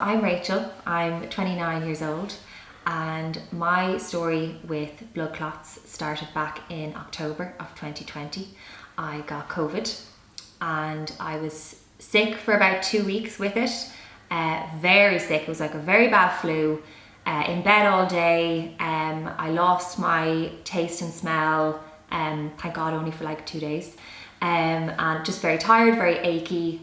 I'm Rachel, I'm 29 years old, and my story with blood clots started back in October of 2020. I got COVID and I was sick for about 2 weeks with it, very sick. It was like a very bad flu, in bed all day. I lost my taste and smell, thank God only for like 2 days, and just very tired, very achy.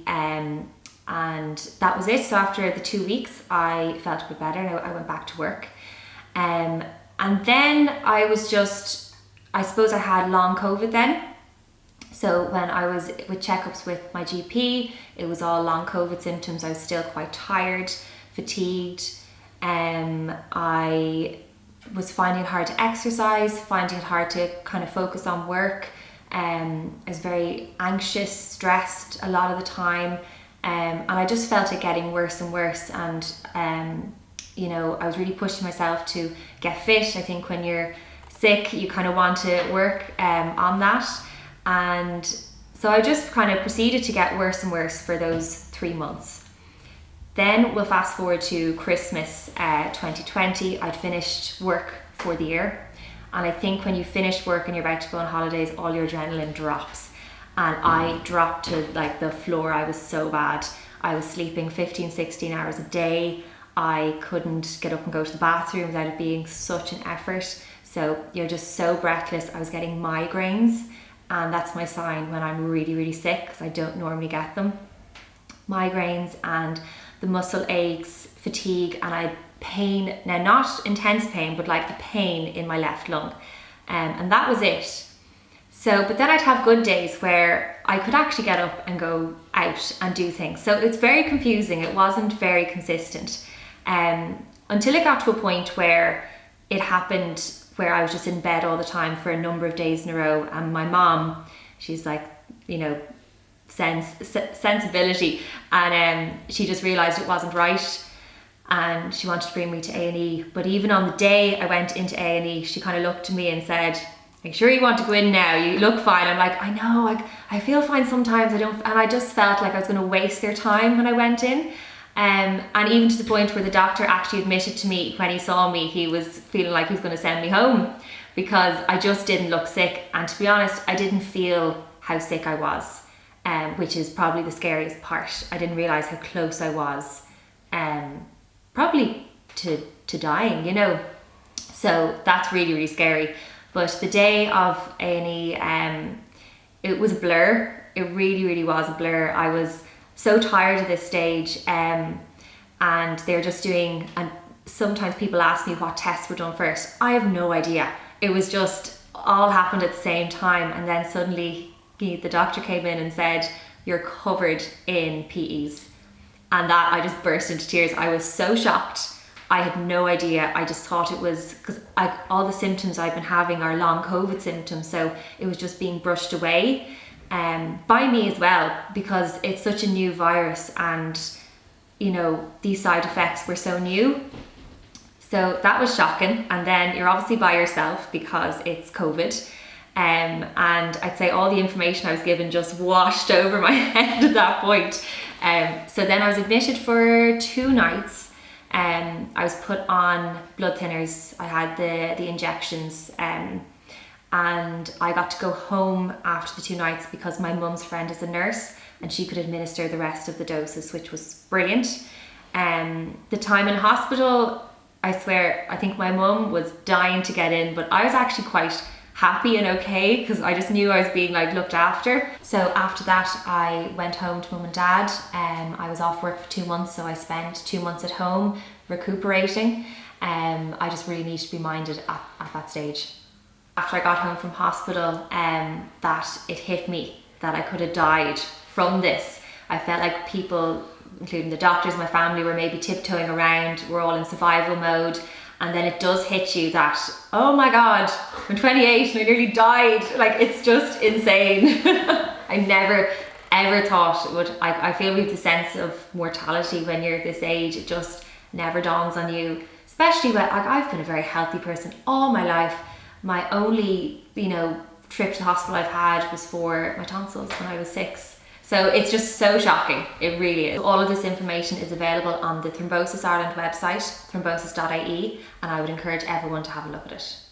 And that was it. So after the 2 weeks, I felt a bit better and I went back to work. And then I suppose I had long COVID then. So when I was with checkups with my GP, it was all long COVID symptoms. I was still quite tired, fatigued. I was finding it hard to exercise, finding it hard to kind of focus on work. I was very anxious, stressed a lot of the time. And I just felt it getting worse and worse, and I was really pushing myself to get fit. I think when you're sick you kind of want to work on that, and so I just kind of proceeded to get worse and worse for those 3 months. Then we'll fast forward to Christmas 2020. I'd finished work for the year, and I think when you finish work and you're about to go on holidays, all your adrenaline drops. And I dropped to like the floor. I was so bad. I was sleeping 15, 16 hours a day. I couldn't get up and go to the bathroom without it being such an effort. So you're just so breathless. I was getting migraines, and that's my sign when I'm really, really sick, because I don't normally get them. Migraines and the muscle aches, fatigue, and I had pain. Now, not intense pain, but like the pain in my left lung. And that was it. So, but then I'd have good days where I could actually get up and go out and do things. So it's very confusing. It wasn't very consistent. Until it got to a point where it happened where I was just in bed all the time for a number of days in a row. And my mom, she's like, sensibility. And she just realized it wasn't right. And she wanted to bring me to A&E. But even on the day I went into A&E, she kind of looked at me and said, "Are you sure you want to go in now? You look fine." I'm like, "I know, I feel fine sometimes, I don't," and I just felt like I was going to waste their time when I went in. And even to the point where the doctor actually admitted to me when he saw me, he was feeling like he was going to send me home because I just didn't look sick. And to be honest, I didn't feel how sick I was, which is probably the scariest part. I didn't realize how close I was, probably to dying, So that's really, really scary. But the day of A&E, it was a blur. It really, really was a blur. I was so tired at this stage, and they're just doing, and sometimes people ask me what tests were done first. I have no idea. It was just all happened at the same time, and then suddenly the doctor came in and said, "You're covered in PEs." And that, I just burst into tears. I was so shocked. I had no idea. I just thought it was because all the symptoms I've been having are long COVID symptoms, so it was just being brushed away by me as well, because it's such a new virus, and these side effects were so new. So that was shocking. And then you're obviously by yourself because it's COVID, and I'd say all the information I was given just washed over my head at that point. So then I was admitted for 2 nights. I was put on blood thinners. I had the injections, and I got to go home after the 2 nights because my mum's friend is a nurse and she could administer the rest of the doses, which was brilliant. The time in hospital, I swear, I think my mum was dying to get in, but I was actually quite happy and okay because I just knew I was being looked after. So after that I went home to mum and dad. I was off work for 2 months, so I spent 2 months at home recuperating. I just really needed to be minded at that stage. After I got home from hospital, that it hit me that I could have died from this. I felt like people, including the doctors, my family, were maybe tiptoeing around. We're all in survival mode. And then it does hit you that, oh my God, I'm 28 and I nearly died. It's just insane. I never ever thought it would. I feel we have the sense of mortality when you're this age. It just never dawns on you, especially when I've been a very healthy person all my life. My only, trip to the hospital I've had was for my tonsils when I was 6. So it's just so shocking, it really is. All of this information is available on the Thrombosis Ireland website, thrombosis.ie, and I would encourage everyone to have a look at it.